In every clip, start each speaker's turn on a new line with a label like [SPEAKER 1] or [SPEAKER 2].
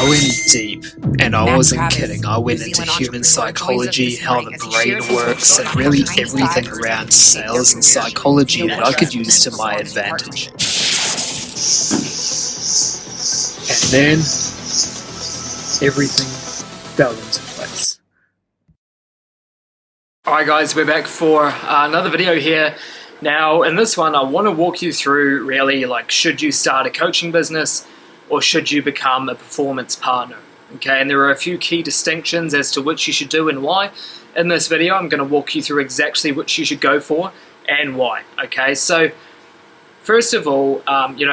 [SPEAKER 1] I went deep, and I wasn't kidding. I went into human psychology, how the brain works, and really everything around sales and psychology that I could use to my advantage. And then everything fell into place. Alright guys, we're back for another video here. Now in this one I want to walk you through really like, should you start a coaching business or should you become a performance partner? Okay, and there are a few key distinctions as to which you should do and why. In this video I'm going to walk you through exactly which you should go for and why. Okay, so first of all,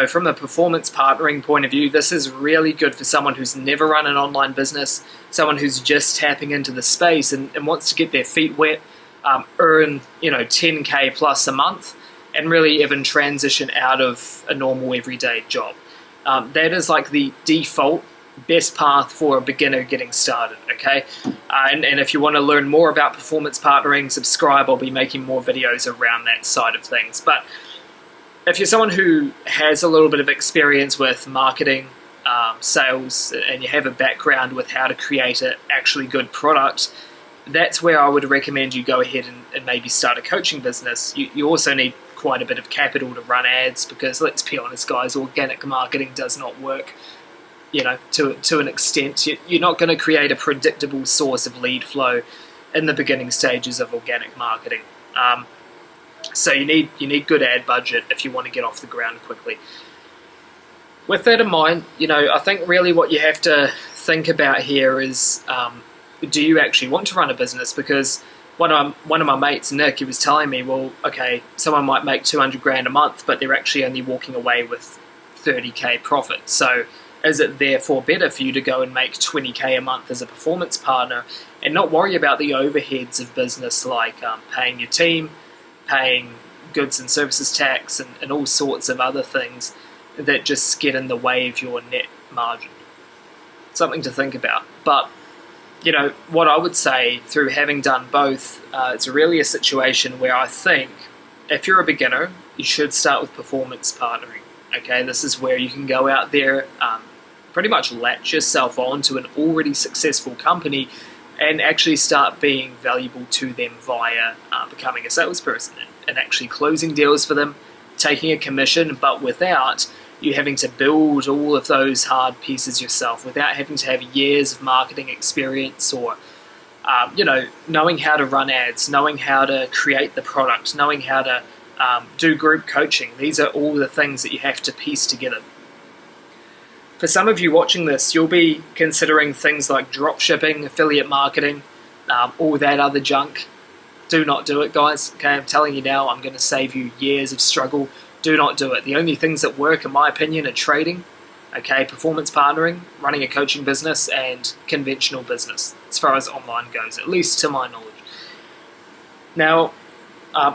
[SPEAKER 1] from a performance partnering point of view, this is really good for someone who's never run an online business, someone who's just tapping into the space and wants to get their feet wet, earn 10K plus a month, and really even transition out of a normal everyday job. That is like the default best path for a beginner getting started, okay? And if you want to learn more about performance partnering, subscribe. I'll be making more videos around that side of things. But if you're someone who has a little bit of experience with marketing, sales, and you have a background with how to create an actually good product, that's where I would recommend you go ahead and maybe start a coaching business. You also need quite a bit of capital to run ads because, let's be honest guys, organic marketing does not work, to an extent. You're not going to create a predictable source of lead flow in the beginning stages of organic marketing. So you need good ad budget if you want to get off the ground quickly. With that in mind, I think really what you have to think about here is, do you actually want to run a business? Because one of my mates, Nick, he was telling me, well, okay, someone might make 200 grand a month, but they're actually only walking away with 30K profit. So is it therefore better for you to go and make 20K a month as a performance partner and not worry about the overheads of business like paying your team, paying goods and services tax, and all sorts of other things that just get in the way of your net margin? Something to think about. But what I would say, through having done both, it's really a situation where I think if you're a beginner, you should start with performance partnering. Okay, this is where you can go out there, pretty much latch yourself on to an already successful company and actually start being valuable to them via becoming a salesperson and actually closing deals for them, taking a commission, but without you having to build all of those hard pieces yourself, without having to have years of marketing experience or, knowing how to run ads, knowing how to create the product, knowing how to do group coaching. These are all the things that you have to piece together. For some of you watching this, you'll be considering things like drop shipping, affiliate marketing, all that other junk. Do not do it, guys. Okay, I'm telling you now, I'm going to save you years of struggle. Do not do it. The only things that work, in my opinion, are trading, okay, performance partnering, running a coaching business, and conventional business, as far as online goes, at least to my knowledge. Now,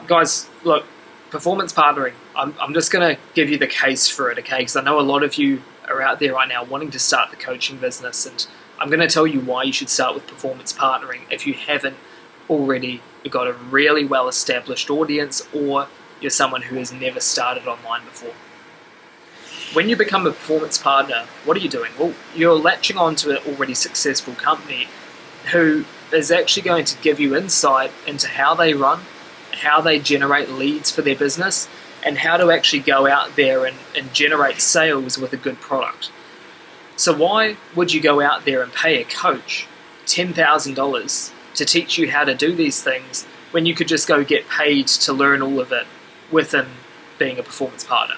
[SPEAKER 1] guys, look, performance partnering, I'm just going to give you the case for it, okay, because I know a lot of you are out there right now wanting to start the coaching business, and I'm going to tell you why you should start with performance partnering if you haven't already got a really well-established audience, or you're someone who has never started online before. When you become a performance partner, what are you doing? Well, you're latching on to an already successful company who is actually going to give you insight into how they run, how they generate leads for their business, and how to actually go out there and generate sales with a good product. So why would you go out there and pay a coach $10,000 to teach you how to do these things when you could just go get paid to learn all of it within being a performance partner?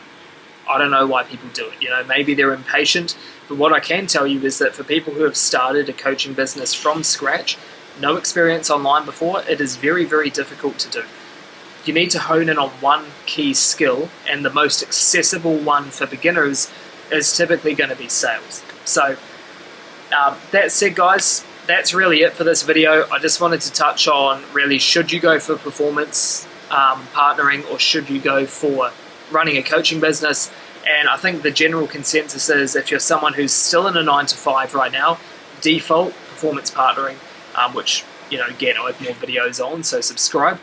[SPEAKER 1] I don't know why people do it. Maybe they're impatient, but what I can tell you is that for people who have started a coaching business from scratch, no experience online before, it is very, very difficult to do. You need to hone in on one key skill, and the most accessible one for beginners is typically going to be sales. So that said, guys, that's really it for this video. I just wanted to touch on really, should you go for performance partnering or should you go for running a coaching business? And I think the general consensus is, if you're someone who's still in a 9-to-5 right now, default performance partnering, which again, I have more videos on, so subscribe.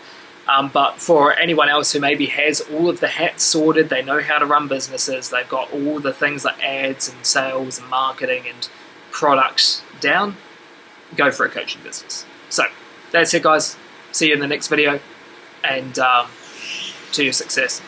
[SPEAKER 1] But for anyone else who maybe has all of the hats sorted, they know how to run businesses, they've got all the things like ads and sales and marketing and product down, go for a coaching business. So that's it, guys. See you in the next video, and to your success.